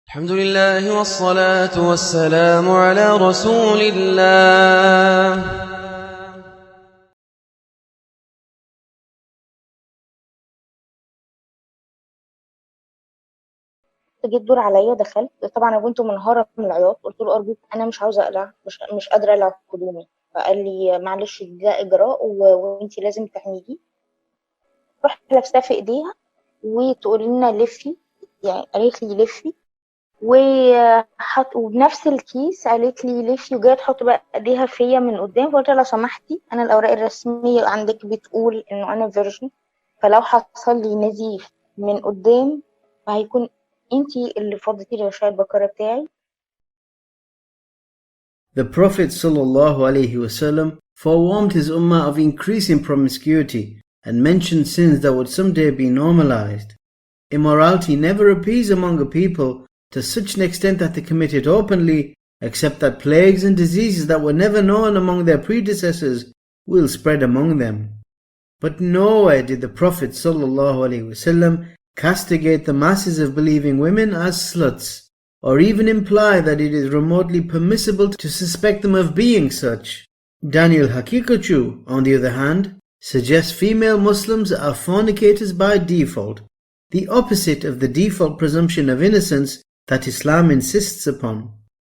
الحمد لله والصلاة والسلام على رسول الله. جه الدور عليا، دخلت طبعا انا كنت منهاره من العياط، قلت له ارجوك انا مش عاوزه اقلع، مش قادره اقلع هدومي. فقال لي معلش ده اجراء وانتي لازم تحميدي. رحت لابساه في ايديها وتقول لنا لفي، يعني قالت لي لفي وبنفس الكيس قالت لي لفي، وجايه تحط بقى ايديها فيا من قدام. فقلت لها لو سمحتي انا الاوراق الرسميه عندك بتقول انه انا فيرجن، فلو حصل لي نزيف من قدام فهيكون انتي اللي فضيتي لي غشاء البقرة بتاعي. The Prophet ﷺ forewarned his ummah of increasing promiscuity and mentioned sins that would someday be normalized. Immorality never appears among a people to such an extent that they commit it openly, except that plagues and diseases that were never known among their predecessors will spread among them. But nowhere did the Prophet ﷺ castigate the masses of believing women as sluts, or even imply that it is remotely permissible to suspect them of being such. Daniel Haqiqatjou, on the other hand, suggests female Muslims are fornicators by default, the opposite of the default presumption of innocence that Islam insists upon.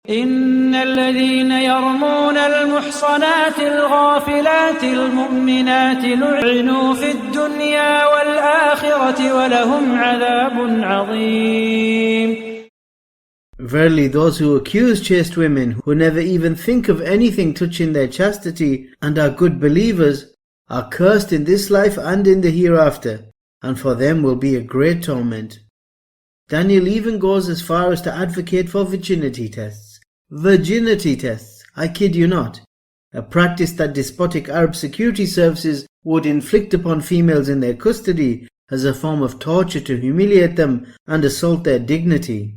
إن الذين يرمون المحصنات الغافلات المؤمنات لعنوا في الدنيا والآخرة ولهم عذاب عظيم. Verily those who accuse chaste women who never even think of anything touching their chastity and are good believers are cursed in this life and in the hereafter, and for them will be a great torment. Daniel even goes as far as to advocate for virginity tests. Virginity tests, I kid you not, a practice that despotic Arab security services would inflict upon females in their custody as a form of torture to humiliate them and assault their dignity.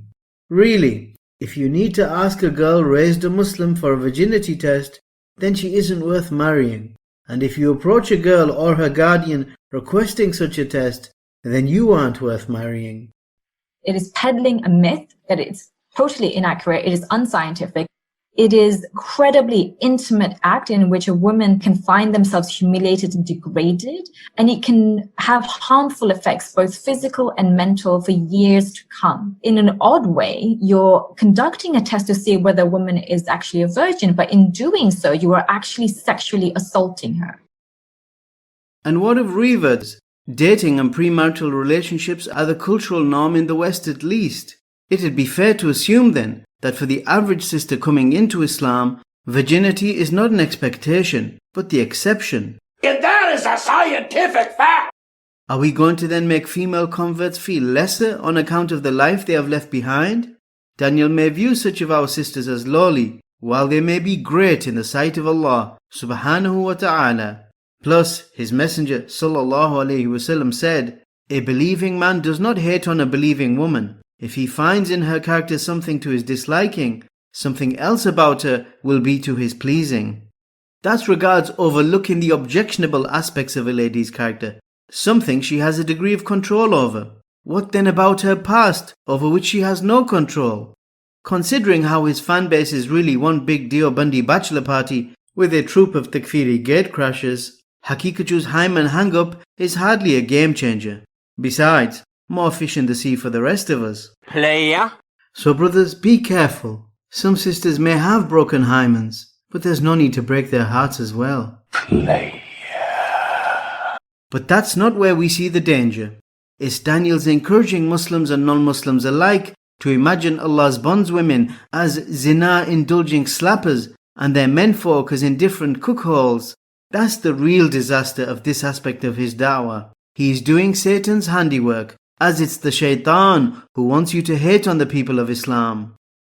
Really, if you need to ask a girl raised a Muslim for a virginity test, then she isn't worth marrying. And if you approach a girl or her guardian requesting such a test, then you aren't worth marrying. It is peddling a myth that it's totally inaccurate. It is unscientific. It is incredibly intimate act in which a woman can find themselves humiliated and degraded, and it can have harmful effects, both physical and mental, for years to come. In an odd way, you're conducting a test to see whether a woman is actually a virgin, but in doing so, you are actually sexually assaulting her. And what of reverts? Dating and premarital relationships are the cultural norm in the West at least. It'd be fair to assume then that for the average sister coming into Islam, virginity is not an expectation, but the exception. And that is a scientific fact! Are we going to then make female converts feel lesser on account of the life they have left behind? Daniel may view such of our sisters as lowly, while they may be great in the sight of Allah subhanahu wa ta'ala. Plus, his messenger sallallahu alayhi wasallam said, a believing man does not hate on a believing woman. If he finds in her character something to his disliking, something else about her will be to his pleasing. That regards overlooking the objectionable aspects of a lady's character, something she has a degree of control over. What then about her past, over which she has no control? Considering how his fan base is really one big Deobandi bachelor party with a troupe of Takfiri gatecrashers, Haqiqatjou's hymen hang-up is hardly a game changer. Besides, more fish in the sea for the rest of us. Player. So brothers, be careful. Some sisters may have broken hymens, but there's no need to break their hearts as well. Player. But that's not where we see the danger. It's Daniel's encouraging Muslims and non-Muslims alike to imagine Allah's bondswomen as zina-indulging slappers and their menfolk as indifferent cookholes. That's the real disaster of this aspect of his dawah. He is doing Satan's handiwork, as it's the shaitan who wants you to hate on the people of Islam.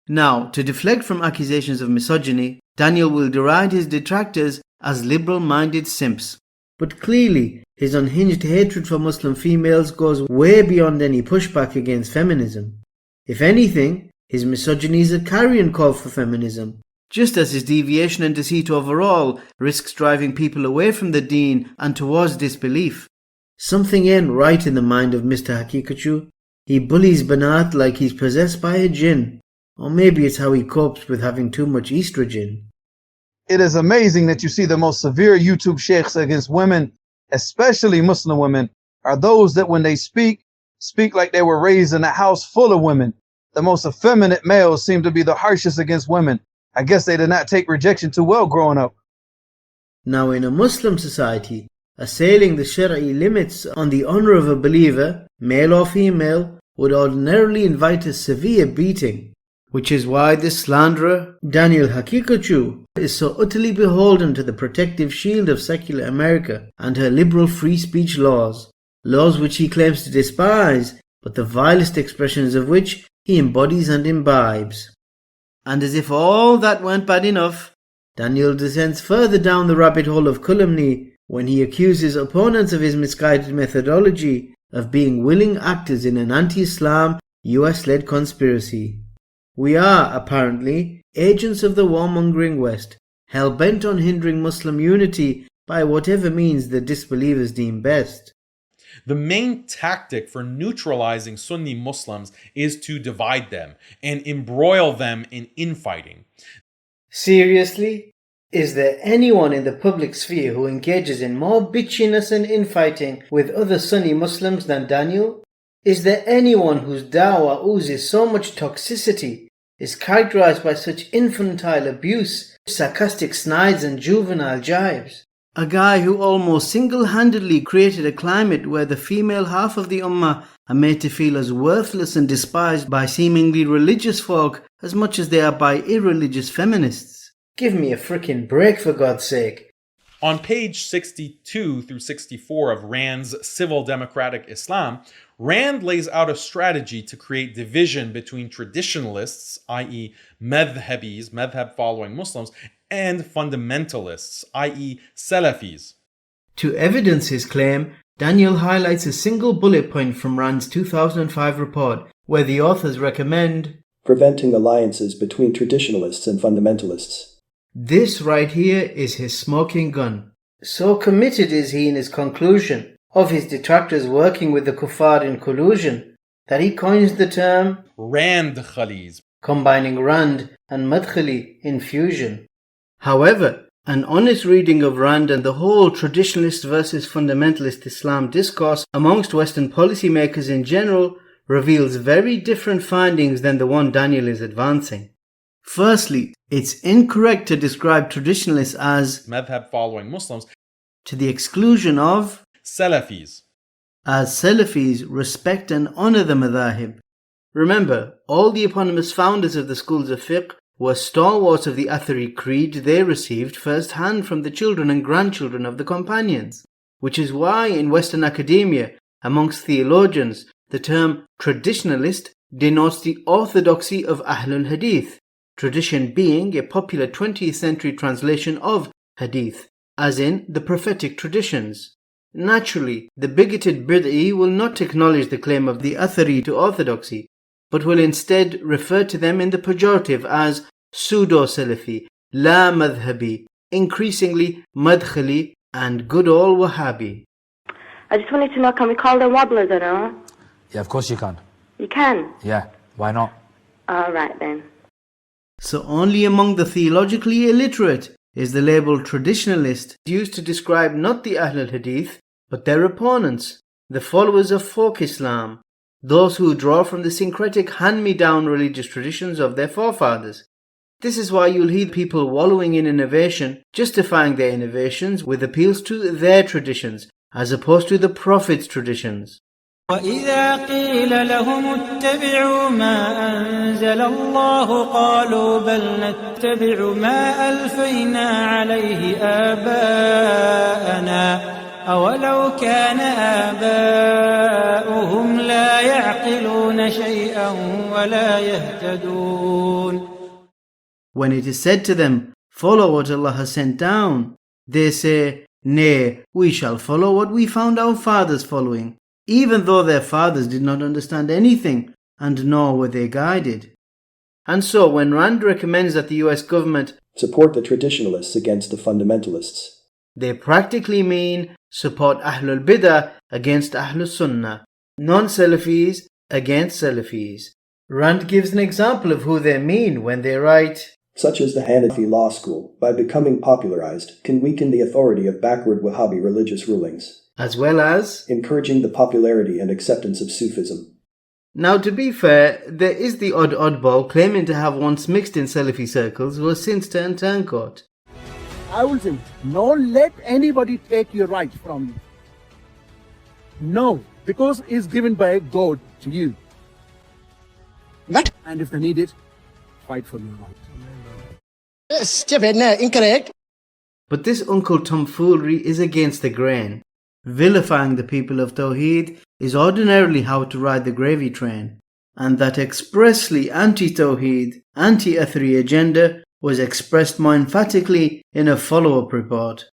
Now, to deflect from accusations of misogyny, Daniel will deride his detractors as liberal-minded simps. But clearly, his unhinged hatred for Muslim females goes way beyond any pushback against feminism. If anything, his misogyny is a carrion call for feminism, just as his deviation and deceit overall risks driving people away from the deen and towards disbelief. Something ain't right in the mind of Mr. Haqiqatjou. He bullies Banat like he's possessed by a jinn. Or maybe it's how he copes with having too much estrogen. It is amazing that you see the most severe YouTube sheikhs against women, especially Muslim women, are those that when they speak like they were raised in a house full of women. The most effeminate males seem to be the harshest against women. I guess they did not take rejection too well growing up. Now in a Muslim society, assailing the Shari'i limits on the honor of a believer, male or female, would ordinarily invite a severe beating. Which is why this slanderer, Daniel Haqiqatjou, is so utterly beholden to the protective shield of secular America and her liberal free speech laws. Laws which he claims to despise, but the vilest expressions of which he embodies and imbibes. And as if all that weren't bad enough, Daniel descends further down the rabbit hole of calumny when he accuses opponents of his misguided methodology of being willing actors in an anti-Islam, US-led conspiracy. We are, apparently, agents of the warmongering West, hell-bent on hindering Muslim unity by whatever means the disbelievers deem best. The main tactic for neutralizing Sunni Muslims is to divide them and embroil them in infighting. Seriously? Is there anyone in the public sphere who engages in more bitchiness and infighting with other Sunni Muslims than Daniel? Is there anyone whose dawa oozes so much toxicity, is characterized by such infantile abuse, sarcastic snides and juvenile jibes? A guy who almost single-handedly created a climate where the female half of the ummah are made to feel as worthless and despised by seemingly religious folk as much as they are by irreligious feminists. Give me a frickin' break, for God's sake. On page 62 through 64 of RAND's Civil Democratic Islam, RAND lays out a strategy to create division between traditionalists, i.e. madhhabis, madhhab-following Muslims, and fundamentalists, i.e. Salafis. To evidence his claim, Daniel highlights a single bullet point from RAND's 2005 report, where the authors recommend preventing alliances between traditionalists and fundamentalists. This right here is his smoking gun. So committed is he in his conclusion of his detractors working with the kuffar in collusion that he coins the term RAND Khalis, combining RAND and Madkhali in fusion. However, an honest reading of RAND and the whole traditionalist versus fundamentalist Islam discourse amongst Western policymakers in general reveals very different findings than the one Daniel is advancing. Firstly, it's incorrect to describe traditionalists as madhhab-following Muslims to the exclusion of Salafis, as Salafis respect and honor the madhahib. Remember, all the eponymous founders of the schools of fiqh were stalwarts of the Athari creed they received first hand from the children and grandchildren of the companions, which is why in Western academia, amongst theologians, the term traditionalist denotes the orthodoxy of Ahlul Hadith, tradition being a popular 20th century translation of Hadith, as in the prophetic traditions. Naturally, the bigoted bid'i will not acknowledge the claim of the Athari to orthodoxy, but will instead refer to them in the pejorative as pseudo-Salafi, la madhhabi, increasingly madkhali, and good old Wahhabi. I just wanted to know, can we call them wobblers or no? Yeah, of course you can. You can? Yeah, why not? All right then. So only among the theologically illiterate is the label traditionalist used to describe not the Ahlul Hadith, but their opponents, the followers of folk Islam, those who draw from the syncretic hand-me-down religious traditions of their forefathers. This is why you'll hear people wallowing in innovation, justifying their innovations with appeals to their traditions, as opposed to the Prophet's traditions. وإذا قيل لهم اتبعوا ما أنزل الله قالوا بل نتبع ما ألفينا عليه آباءنا أولو كان آباؤهم لا يعقلون شيئا ولا يهتدون. When it is said to them, follow what Allah has sent down, they say, nay, we shall follow what we found our fathers following, even though their fathers did not understand anything, and nor were they guided. And so when RAND recommends that the US government support the traditionalists against the fundamentalists, they practically mean support Ahlul Bidah against Ahlul Sunnah, non-Salafis against Salafis. Rand gives an example of who they mean when they write, such as the Hanafi law school, by becoming popularized, can weaken the authority of backward Wahhabi religious rulings, as well as encouraging the popularity and acceptance of Sufism. Now, to be fair, there is the odd oddball claiming to have once mixed in Salafi circles who has since turned turncoat. I will say, don't let anybody take your right from you. No, because it's given by God to you. What? And if they need it, fight for your right. Stupid, no, incorrect. But this uncle tomfoolery is against the grain. Vilifying the people of Tawheed is ordinarily how to ride the gravy train, and that expressly anti-Tawheed, anti-Athari agenda was expressed more emphatically in a follow-up report.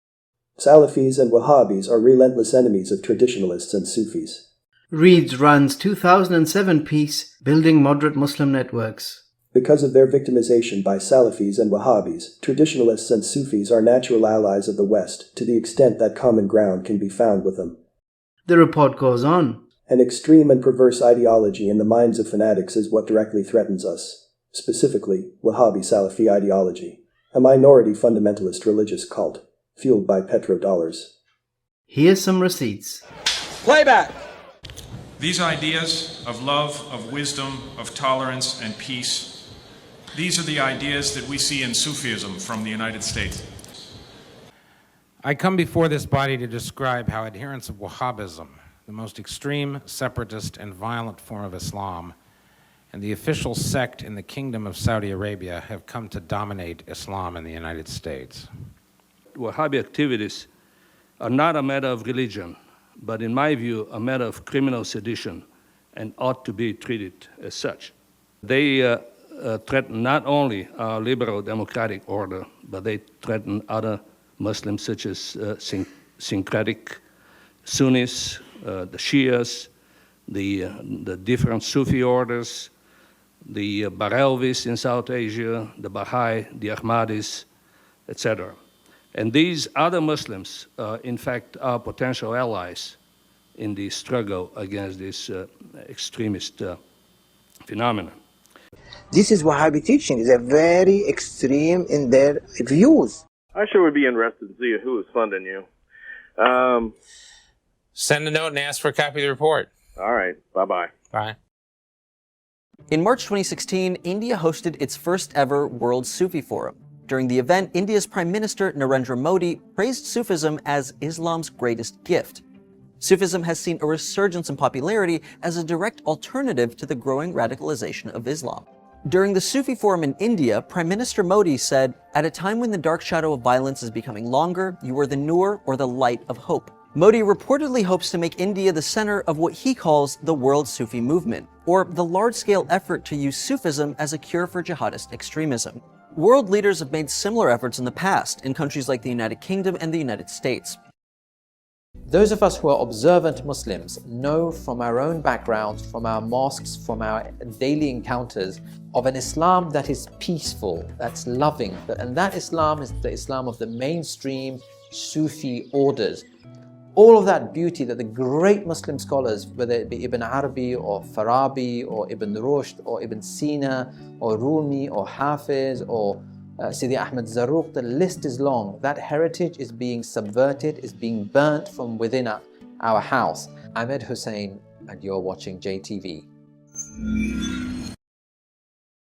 Salafis and Wahhabis are relentless enemies of traditionalists and Sufis. Reads Rand's 2007 piece, Building Moderate Muslim Networks. Because of their victimization by Salafis and Wahhabis, traditionalists and Sufis are natural allies of the West to the extent that common ground can be found with them. The report goes on. An extreme and perverse ideology in the minds of fanatics is what directly threatens us, specifically Wahhabi Salafi ideology, a minority fundamentalist religious cult, fueled by petrodollars. Here's some receipts. Playback! These ideas of love, of wisdom, of tolerance, and peace, these are the ideas that we see in Sufism from the United States. I come before this body to describe how adherents of Wahhabism, the most extreme, separatist, and violent form of Islam, and the official sect in the Kingdom of Saudi Arabia have come to dominate Islam in the United States. Wahhabi activities are not a matter of religion, but in my view, a matter of criminal sedition and ought to be treated as such. They threaten not only our liberal democratic order, but they threaten other Muslims such as syncretic Sunnis, the Shias, the different Sufi orders, the Barelvis in South Asia, the Baha'i, the Ahmadis, etc. And these other Muslims, in fact, are potential allies in the struggle against this extremist phenomenon. This is Wahhabi teaching. They're very extreme in their views. I sure would be interested to see who is funding you. Send a note and ask for a copy of the report. All right. Bye-bye. Bye. In March 2016, India hosted its first ever World Sufi Forum. During the event, India's Prime Minister Narendra Modi praised Sufism as Islam's greatest gift. Sufism has seen a resurgence in popularity as a direct alternative to the growing radicalization of Islam. During the Sufi Forum in India, Prime Minister Modi said, "At a time when the dark shadow of violence is becoming longer, you are the nur or the light of hope." Modi reportedly hopes to make India the center of what he calls the world Sufi movement, or the large-scale effort to use Sufism as a cure for jihadist extremism. World leaders have made similar efforts in the past in countries like the United Kingdom and the United States. Those of us who are observant Muslims know from our own backgrounds, from our mosques, from our daily encounters, of an Islam that is peaceful, that's loving, and that Islam is the Islam of the mainstream Sufi orders. All of that beauty that the great Muslim scholars, whether it be Ibn Arabi or Farabi or Ibn Rushd or Ibn Sina or Rumi or Hafiz or Sidi Ahmed Zarruq, the list is long. That heritage is being subverted, is being burnt from within our house. Ahmed Hussein, and you're watching JTV.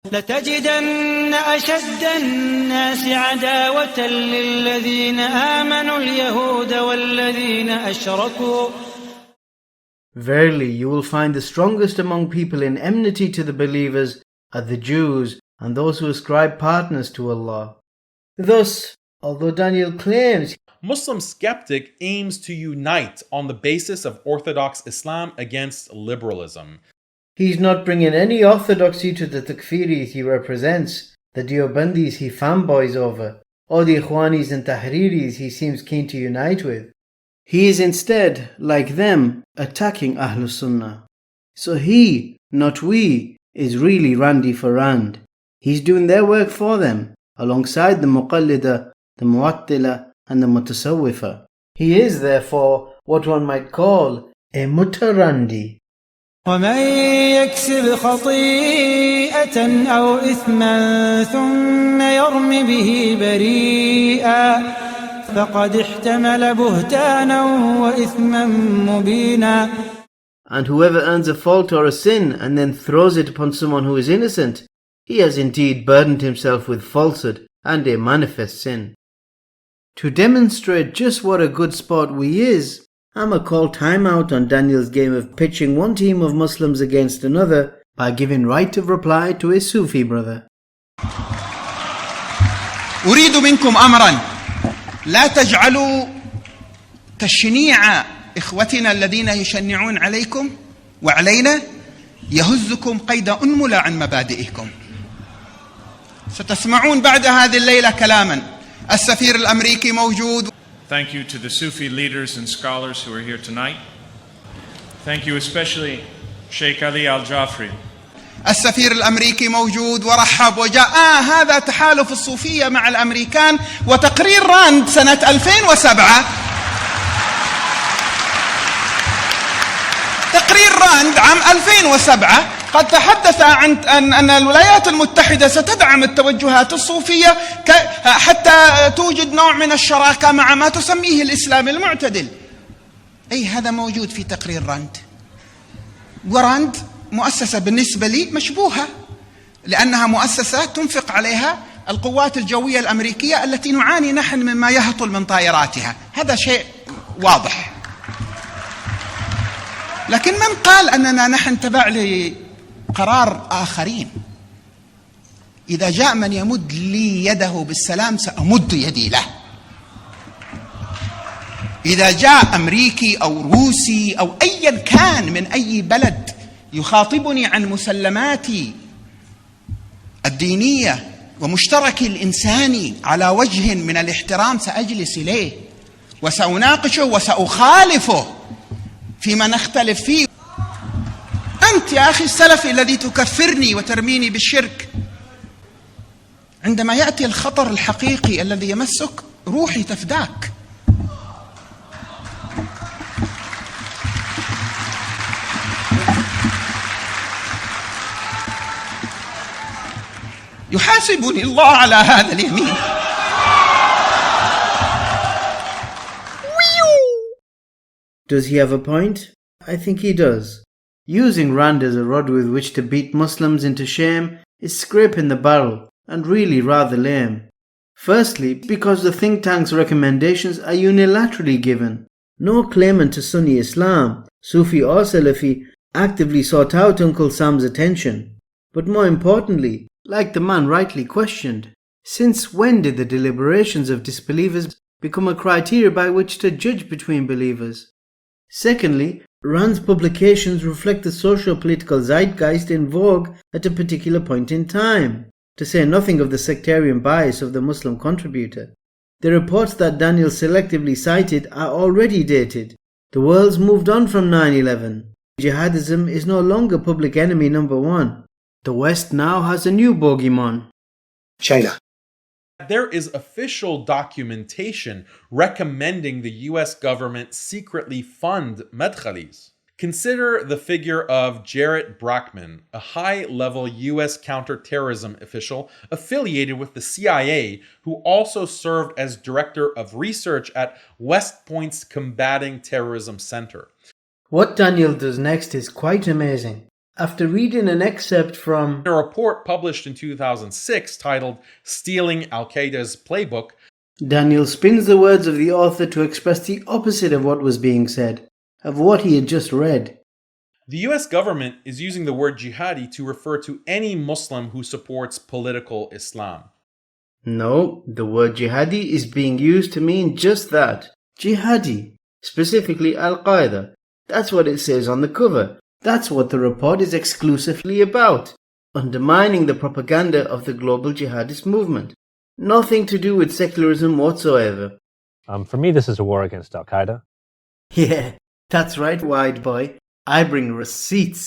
لتجدن أشد الناس عداوة للذين آمنوا اليهود والذين أشركوا. Verily, you will find the strongest among people in enmity to the believers are the Jews and those who ascribe partners to Allah. Thus, although Daniel claims Muslim skeptic aims to unite on the basis of Orthodox Islam against liberalism, he's not bringing any orthodoxy to the Takfiris he represents, the Deobandis he fanboys over, or the Ikhwanis and Tahriris he seems keen to unite with. He is instead, like them, attacking Ahlus Sunnah. So he, not we, is really Randy for Rand. He's doing their work for them, alongside the Muqallida, the Mu'attila, and the Mutasawwifa. He is, therefore, what one might call a Mutarandi. ومن يكسب خطيئة أو إثما ثم يرم به بريئا فقد احتمل بهتانا وإثما مبينا. And whoever earns a fault or a sin and then throws it upon someone who is innocent, he has indeed burdened himself with falsehood and a manifest sin. To demonstrate just what a good sport we is, I'ma call time out on Daniel's game of pitching one team of Muslims against another by giving right of reply to a Sufi brother. أريد منكم أمرا لا تجعلوا تشنيع إخوتنا الذين يشنعون عليكم وعلينا يهزكم قيد أنملة عن مبادئكم. ستسمعون بعد هذه الليلة كلاما. السفير الأمريكي موجود. Thank you to the Sufi leaders and scholars who are here tonight. Thank you especially Sheikh Ali al-Jifri. السفير الأمريكي موجود ورحب وجاء هذا تحالف الصوفية مع الأمريكان وتقرير راند سنة 2007. تقرير راند عام 2007 قد تحدث عن أن الولايات المتحدة ستدعم التوجهات الصوفية حتى توجد نوع من الشراكة مع ما تسميه الإسلام المعتدل. أي هذا موجود في تقرير راند. وراند مؤسسة بالنسبة لي مشبوهة لأنها مؤسسة تنفق عليها القوات الجوية الأمريكية التي نعاني نحن مما يهطل من طائراتها. هذا شيء واضح. لكن من قال أننا نحن تبع لقرار آخرين؟ إذا جاء من يمد لي يده بالسلام سأمد يدي له. إذا جاء أمريكي أو روسي أو أيا كان من أي بلد يخاطبني عن مسلماتي الدينية ومشتركي الإنساني على وجه من الاحترام سأجلس إليه وسأناقشه وسأخالفه فيما نختلف فيه. أنت يا أخي السلفي الذي تكفرني وترميني بالشرك، عندما يأتي الخطر الحقيقي الذي يمسك روحي تفداك. يحاسبني الله على هذا اليمين. Does he have a point? I think he does. Using RAND as a rod with which to beat Muslims into shame is scraping the barrel and really rather lame. Firstly, because the think tank's recommendations are unilaterally given. No claimant to Sunni Islam, Sufi or Salafi, actively sought out Uncle Sam's attention. But more importantly, like the man rightly questioned, since when did the deliberations of disbelievers become a criteria by which to judge between believers? Secondly, RAND's publications reflect the socio-political zeitgeist in vogue at a particular point in time, to say nothing of the sectarian bias of the Muslim contributor. The reports that Daniel selectively cited are already dated. The world's moved on from 9/11. Jihadism is no longer public enemy number one. The West now has a new bogeyman: China. There is official documentation recommending the US government secretly fund Madkhalis. Consider the figure of Jarrett Brockman, a high-level US counterterrorism official affiliated with the CIA, who also served as director of research at West Point's Combating Terrorism Center. What Daniel does next is quite amazing. After reading an excerpt from a report published in 2006 titled Stealing Al-Qaeda's Playbook, Daniel spins the words of the author to express the opposite of what was being said, of what he had just read. The US government is using the word jihadi to refer to any Muslim who supports political Islam. No, the word jihadi is being used to mean just that. Jihadi, specifically Al-Qaeda. That's what it says on the cover. That's what the report is exclusively about, undermining the propaganda of the global jihadist movement. Nothing to do with secularism whatsoever. For me, this is a war against Al-Qaeda. Yeah, that's right, wide boy. I bring receipts.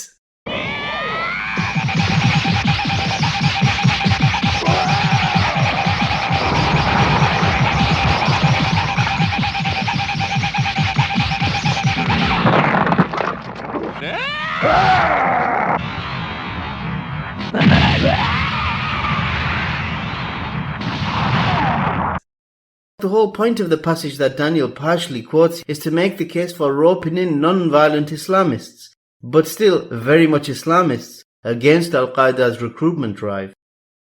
The whole point of the passage that Daniel partially quotes is to make the case for roping in non-violent Islamists, but still very much Islamists, against Al-Qaeda's recruitment drive.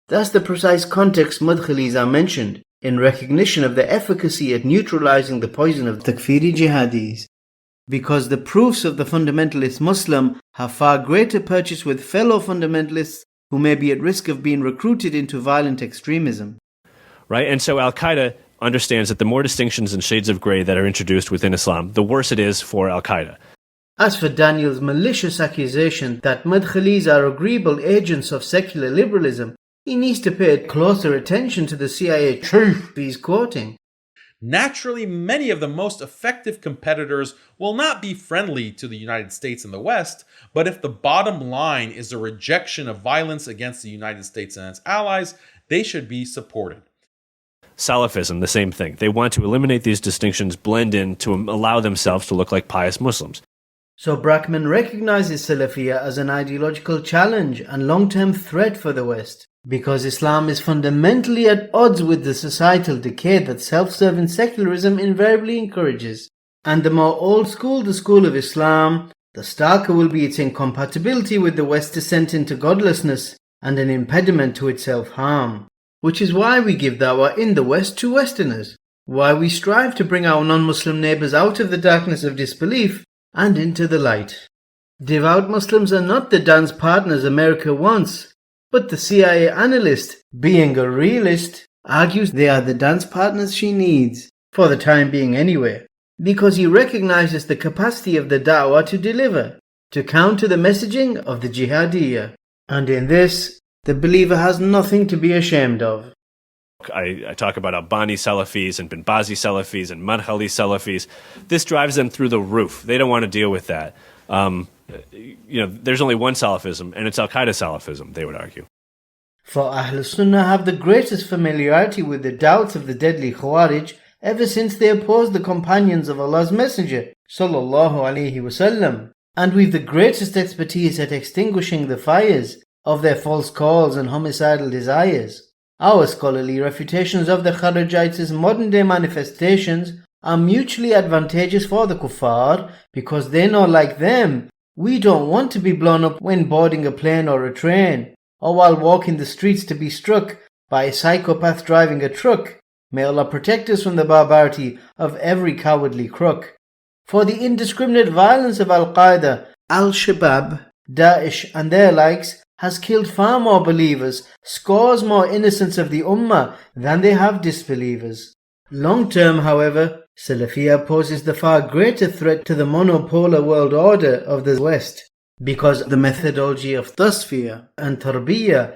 That's the precise context Madkhalis are mentioned, in recognition of the efficacy at neutralizing the poison of Takfiri jihadis. Because the proofs of the fundamentalist Muslim have far greater purchase with fellow fundamentalists who may be at risk of being recruited into violent extremism. Right, and so Al-Qaeda understands that the more distinctions and shades of grey that are introduced within Islam, the worse it is for Al-Qaeda. As for Daniel's malicious accusation that Madkhalis are agreeable agents of secular liberalism, he needs to pay closer attention to the CIA chief he's quoting. Naturally, many of the most effective competitors will not be friendly to the United States and the West, but if the bottom line is a rejection of violence against the United States and its allies, they should be supported. Salafism, the same thing. They want to eliminate these distinctions, blend in to allow themselves to look like pious Muslims. So Brackman recognizes Salafiyya as an ideological challenge and long-term threat for the West, because Islam is fundamentally at odds with the societal decay that self-serving secularism invariably encourages. And the more old-school the school of Islam, the starker will be its incompatibility with the West's descent into godlessness and an impediment to its self-harm. Which is why we give dawah in the West to Westerners, why we strive to bring our non-Muslim neighbours out of the darkness of disbelief and into the light. Devout Muslims are not the dance partners America wants, but the CIA analyst, being a realist, argues they are the dance partners she needs, for the time being anyway, because he recognizes the capacity of the da'wah to deliver, to counter the messaging of the jihadiyya. And in this, the believer has nothing to be ashamed of. I talk about Albani Salafis and Bin Bazi Salafis and Madkhali Salafis. This drives them through the roof. They don't want to deal with that. There's only one Salafism, and it's Al-Qaeda Salafism, they would argue. For Ahl Sunnah have the greatest familiarity with the doubts of the deadly Khawarij ever since they opposed the companions of Allah's Messenger, sallallahu alaihi wasallam, and we've the greatest expertise at extinguishing the fires of their false calls and homicidal desires. Our scholarly refutations of the Kharijites' modern-day manifestations are mutually advantageous for the kuffar because they know, like them, we don't want to be blown up when boarding a plane or a train, or while walking the streets to be struck by a psychopath driving a truck. May Allah protect us from the barbarity of every cowardly crook. For the indiscriminate violence of Al-Qaeda, Al-Shabaab, Daesh and their likes has killed far more believers, scores more innocents of the Ummah than they have disbelievers. Long term, however, Salafiyya poses the far greater threat to the monopolar world order of the West, because the methodology of tasfiyah and tarbiyah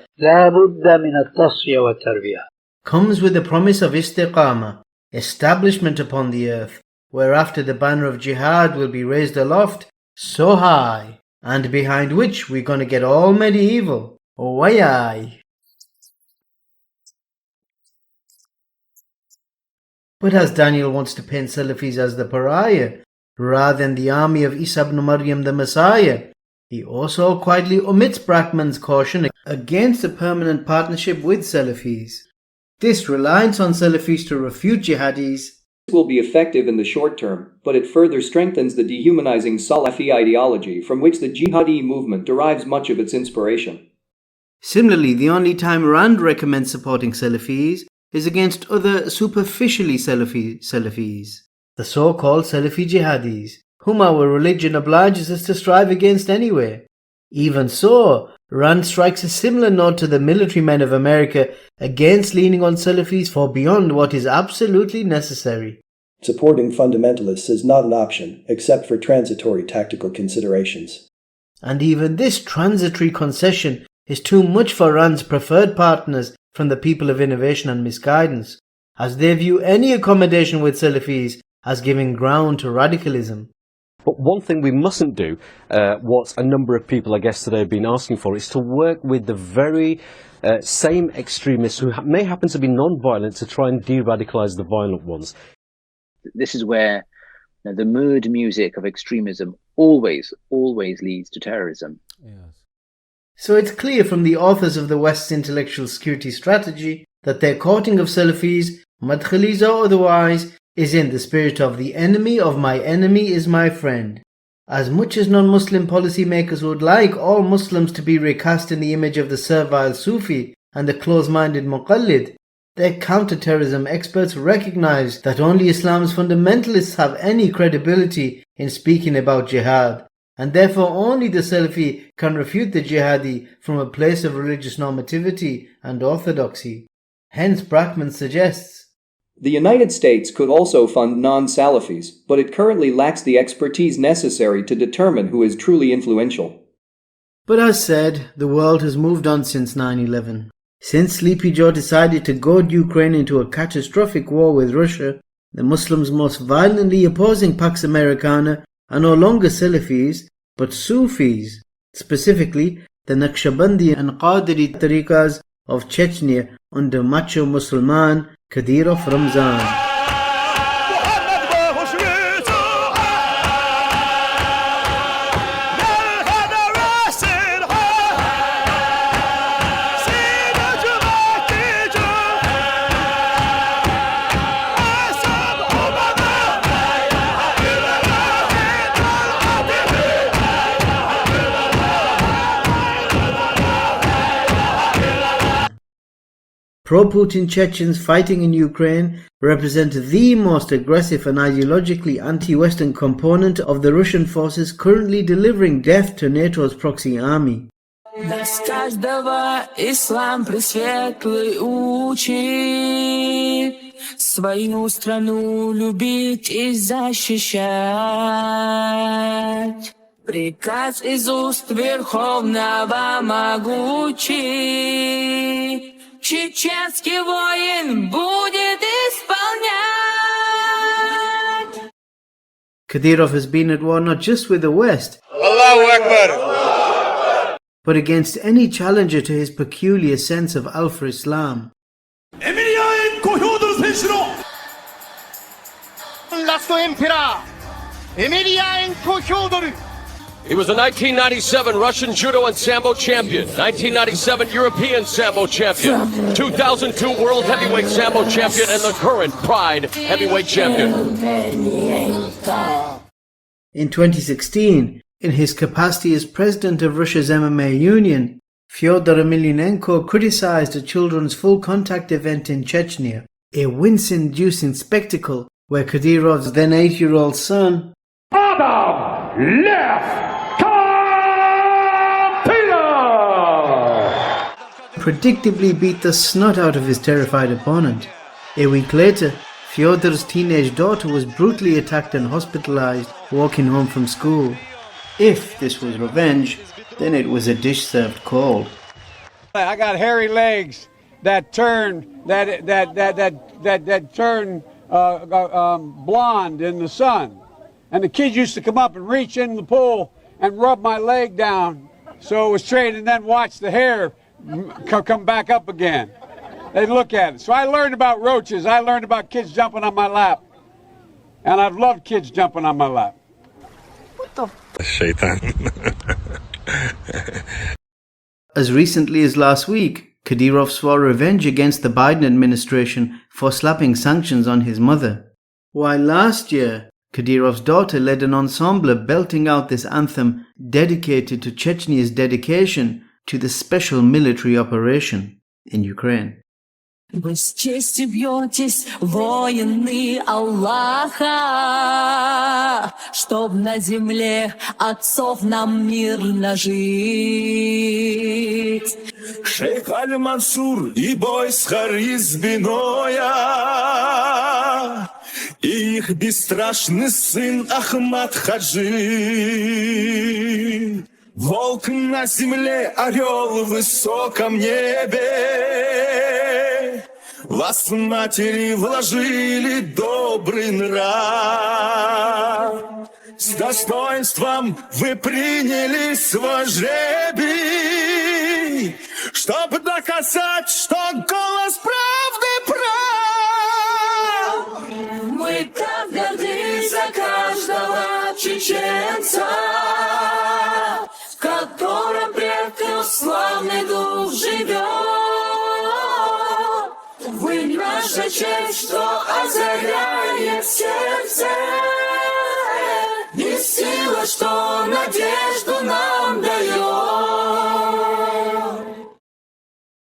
comes with the promise of istiqamah, establishment upon the earth, whereafter the banner of jihad will be raised aloft so high, and behind which we're going to get all medieval. Oh, why? But as Daniel wants to paint Salafis as the pariah, rather than the army of Isa ibn Maryam the Messiah, he also quietly omits Brackman's caution against a permanent partnership with Salafis. This reliance on Salafis to refute jihadis will be effective in the short term, but it further strengthens the dehumanizing Salafi ideology from which the jihadi movement derives much of its inspiration. Similarly, the only time RAND recommends supporting Salafis is against other superficially Salafis, the so-called Salafi jihadis, whom our religion obliges us to strive against anyway. Even so, RAND strikes a similar note to the military men of America against leaning on Salafis for beyond what is absolutely necessary. Supporting fundamentalists is not an option, except for transitory tactical considerations. And even this transitory concession is too much for RAND's preferred partners from the people of innovation and misguidance, as they view any accommodation with Salafis as giving ground to radicalism. But one thing we mustn't do, what a number of people, I guess, today have been asking for, is to work with the very same extremists who may happen to be non-violent to try and de-radicalize the violent ones. This is where the mood music of extremism always leads to terrorism. Yes. So it's clear from the authors of the West's intellectual security strategy that their courting of Salafis madkhalis or otherwise, is in the spirit of the enemy of my enemy is my friend. As much as non-Muslim policymakers would like all Muslims to be recast in the image of the servile Sufi and the close-minded Muqallid, their counter-terrorism experts recognize that only Islam's fundamentalists have any credibility in speaking about jihad, and therefore only the Salafi can refute the jihadi from a place of religious normativity and orthodoxy. Hence Brackman suggests, the United States could also fund non-Salafis, but it currently lacks the expertise necessary to determine who is truly influential. But as said, the world has moved on since 9/11. Since Sleepy Joe decided to goad Ukraine into a catastrophic war with Russia, the Muslims most violently opposing Pax Americana are no longer Salafis, but Sufis, specifically the Naqshbandi and Qadiri tariqas of Chechnya under macho Musliman Kadyrov Ramzan. Pro-Putin Chechens fighting in Ukraine represent the most aggressive and ideologically anti-Western component of the Russian forces currently delivering death to NATO's proxy army. Нас каждого ислам пресветлый учит свою страну любить и защищать. Приказ из уст Верховного могучий. Чеченский воин будет исполнять. Kadyrov has been at war not just with the West, Allahu Akbar, but against any challenger to his peculiar sense of Alpha Islam. He was a 1997 Russian Judo and Sambo champion, 1997 European Sambo champion, 2002 World Heavyweight Sambo champion, and the current Pride Heavyweight champion. In 2016, in his capacity as president of Russia's MMA union, Fyodor Emelianenko criticized a children's full contact event in Chechnya, a wince-inducing spectacle where Kadyrov's then 8-year-old son predictably beat the snot out of his terrified opponent. A week later, Fyodor's teenage daughter was brutally attacked and hospitalized walking home from school. If this was revenge, then it was a dish served cold. I got hairy legs that turn blonde in the sun, and the kids used to come up and reach in the pool and rub my leg down so it was straight, and then watch the hair come back up again. They'd look at it. So I learned about roaches. I learned about kids jumping on my lap, and I've loved kids jumping on my lap. What the Shaitan. As recently as last week, Kadyrov swore revenge against the Biden administration for slapping sanctions on his mother. While last year, Kadyrov's daughter led an ensemble belting out this anthem dedicated to Chechnya's dedication to the special military operation in Ukraine. Вы с честью бьетесь, воины Аллаха, чтоб на земле отцов нам мирно жить. Шейх Аль-Мансур и Бойсхар из Биноя, и их бесстрашный сын Ахмад Хаджи. Волк на земле, орел в высоком небе, вас матери вложили добрый нрав. С достоинством вы приняли свой жребий, чтобы доказать, что голос правды прав. Мы так горды за каждого чеченца, в котором предков славный дух живет. Вы наша честь, что озаряет сердце, и сила, что надежду нам дает.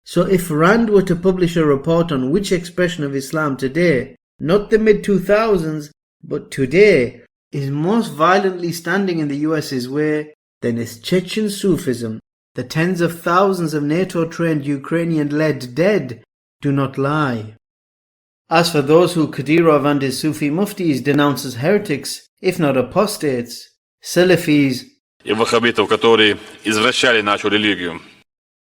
So if RAND were to publish a report on which expression of Islam today, not the mid-2000s, but today, is most violently standing in the US's way, then it's Chechen Sufism. The tens of thousands of NATO-trained Ukrainian-led dead do not lie. As for those who Kadyrov and his Sufi muftis denounce as heretics, if not apostates, Salafis, и ваххабитов, которые извращали нашу религию.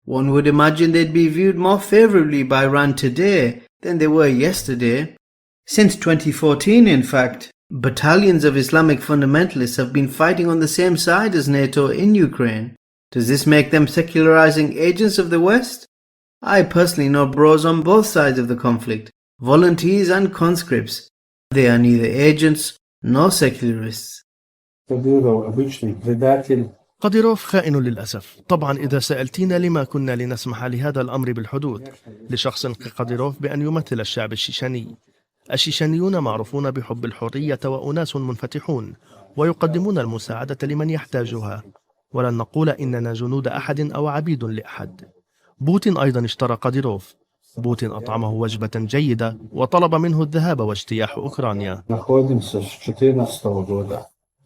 One would imagine they'd be viewed more favourably by RAND today than they were yesterday. Since 2014, in fact, battalions of Islamic fundamentalists have been fighting on the same side as NATO in Ukraine. Does this make them secularizing agents of the West? I personally know bros on both sides of the conflict, volunteers and conscripts. They are neither agents nor secularists. قديروف خائن للأسف. طبعا إذا سألتينا لما كنا لنسمح لهذا الأمر بالحدوث لشخص كقديروف بأن يمثل الشعب الشيشاني. الشيشانيون معروفون بحب الحرية وأناس منفتحون ويقدمون المساعدة لمن يحتاجها، ولن نقول إننا جنود أحد أو عبيد لأحد. بوتين أيضا اشترى قديروف. بوتين أطعمه وجبة جيدة وطلب منه الذهاب واجتياح أوكرانيا.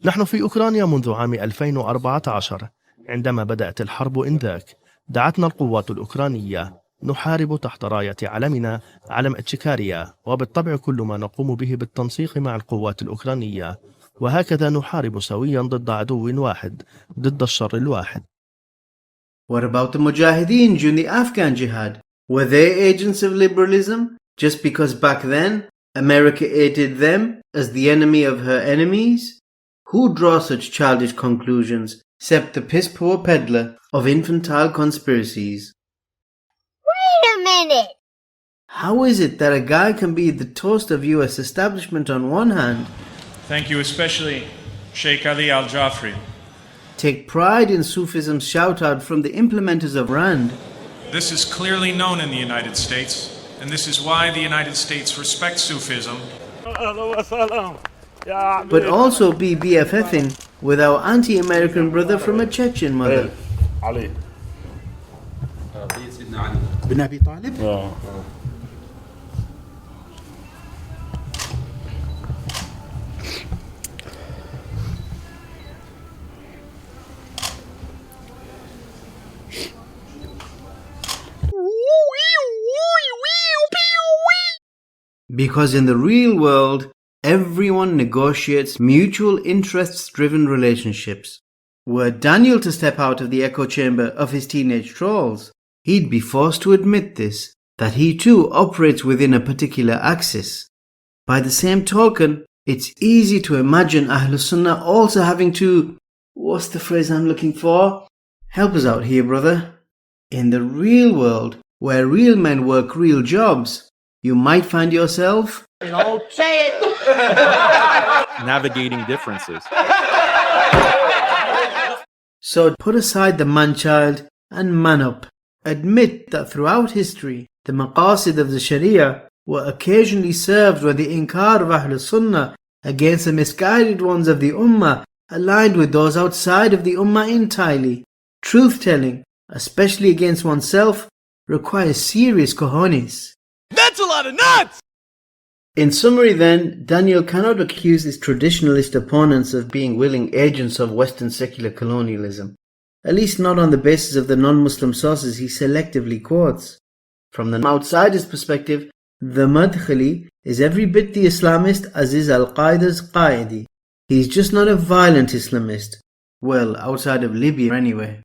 نحن في أوكرانيا منذ عام 2014 عندما بدأت الحرب إنذاك. دعتنا القوات الأوكرانية نحارب تحت راية علمنا علم اتشكاريا، وبالطبع كل ما نقوم به بالتنسيق مع القوات الأوكرانية، وهكذا نحارب سويا ضد عدو واحد، ضد الشر الواحد. What about the Mujahideen during the Afghan jihad? Were they agents of liberalism just because back then America aided them as the enemy of her enemies? Who draw such childish conclusions except the piss-poor peddler of infantile conspiracies? Wait a minute! How is it that a guy can be the toast of US establishment on one hand, Thank you especially, Sheikh Ali al-Jifri, take pride in Sufism's shout-out from the implementers of RAND, This is clearly known in the United States, and this is why the United States respects Sufism. but also be BFFing with our anti-American brother from a Chechen mother? بن أبي طالب؟ Because in the real world, everyone negotiates mutual interests-driven relationships. Were Daniel to step out of the echo chamber of his teenage trolls, he'd be forced to admit this, that he too operates within a particular axis. By the same token, it's easy to imagine Ahlus Sunnah also having to, what's the phrase I'm looking for? Help us out here, brother. In the real world, where real men work real jobs, you might find yourself Don't say it! navigating differences. So put aside the man-child and man up. Admit that throughout history, the maqasid of the Sharia were occasionally served when the inkar of Ahlus Sunnah against the misguided ones of the Ummah aligned with those outside of the Ummah entirely. Truth-telling, especially against oneself, requires serious cojones. That's a lot of nuts! In summary then, Daniel cannot accuse his traditionalist opponents of being willing agents of Western secular colonialism, at least not on the basis of the non-Muslim sources he selectively quotes. From the outsider's perspective, the Madkhali is every bit the Islamist as is Al-Qaeda's Qaedi. He's just not a violent Islamist. Well, outside of Libya anyway.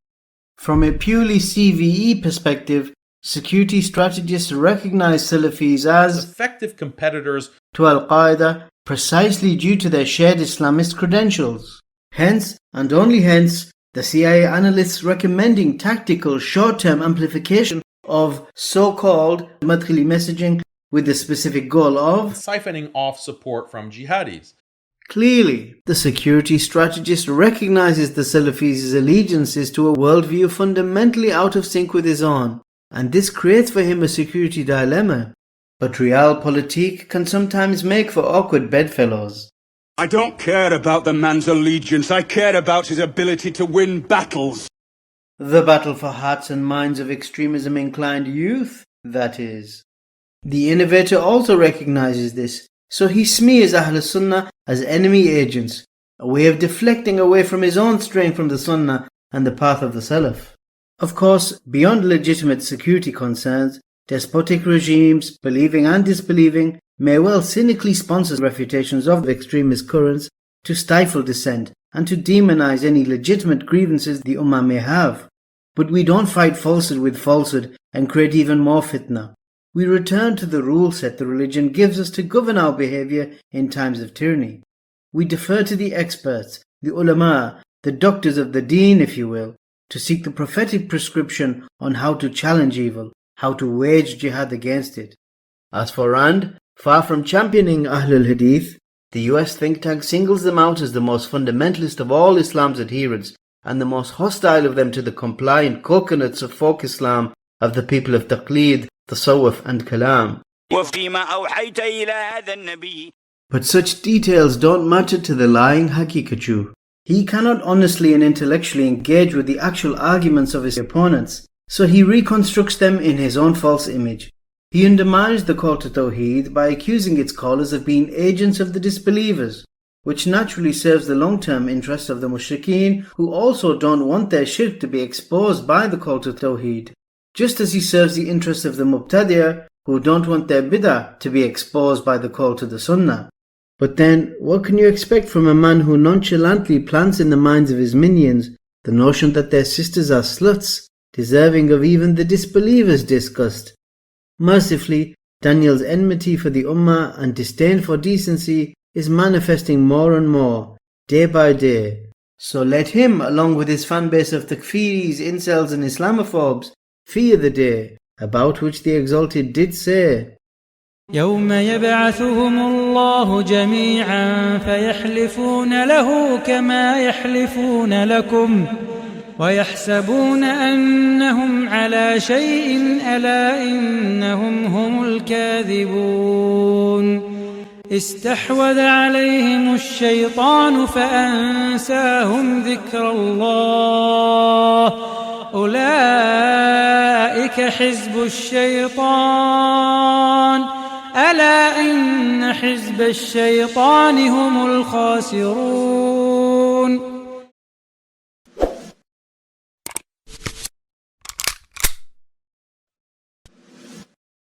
From a purely CVE perspective, security strategists recognize Salafis as effective competitors to Al-Qaeda precisely due to their shared Islamist credentials. Hence, and only hence, the CIA analysts recommending tactical short-term amplification of so-called Madkhali messaging with the specific goal of siphoning off support from jihadis. Clearly, the security strategist recognizes the Salafis' allegiances to a worldview fundamentally out of sync with his own, and this creates for him a security dilemma. But realpolitik can sometimes make for awkward bedfellows. I don't care about the man's allegiance, I care about his ability to win battles. The battle for hearts and minds of extremism-inclined youth, that is. The innovator also recognizes this, so he smears Ahl Sunnah as enemy agents, a way of deflecting away from his own straying from the Sunnah and the path of the Salaf. Of course, beyond legitimate security concerns, despotic regimes, believing and disbelieving, may well cynically sponsor refutations of extremist currents to stifle dissent and to demonize any legitimate grievances the Ummah may have. But we don't fight falsehood with falsehood and create even more fitna. We return to the rule set the religion gives us to govern our behavior in times of tyranny. We defer to the experts, the ulama, the doctors of the deen, if you will, to seek the prophetic prescription on how to challenge evil, how to wage jihad against it. As for RAND, far from championing Ahlul Hadith, the US think tank singles them out as the most fundamentalist of all Islam's adherents and the most hostile of them to the compliant coconuts of folk Islam of the people of Taqleed, Tasawwuf and Kalam. But such details don't matter to the lying Haqiqatjou. He cannot honestly and intellectually engage with the actual arguments of his opponents, so he reconstructs them in his own false image. He undermines the call to Tawheed by accusing its callers of being agents of the disbelievers, which naturally serves the long-term interests of the mushrikeen who also don't want their shirk to be exposed by the call to Tawheed, just as he serves the interests of the Mubtadi'ah who don't want their bid'ah to be exposed by the call to the Sunnah. But then, what can you expect from a man who nonchalantly plants in the minds of his minions the notion that their sisters are sluts, deserving of even the disbelievers' disgust? Mercifully, Daniel's enmity for the Ummah and disdain for decency is manifesting more and more, day by day. So let him, along with his fanbase of Takfiris, incels and Islamophobes, fear the day, about which the Exalted did say, يوم يبعثهم الله جميعا فيحلفون له كما يحلفون لكم ويحسبون أنهم على شيء ألا إنهم هم الكاذبون استحوذ عليهم الشيطان فأنساهم ذكر الله أولئك حزب الشيطان ألا إن حزب الشيطان هم الخاسرون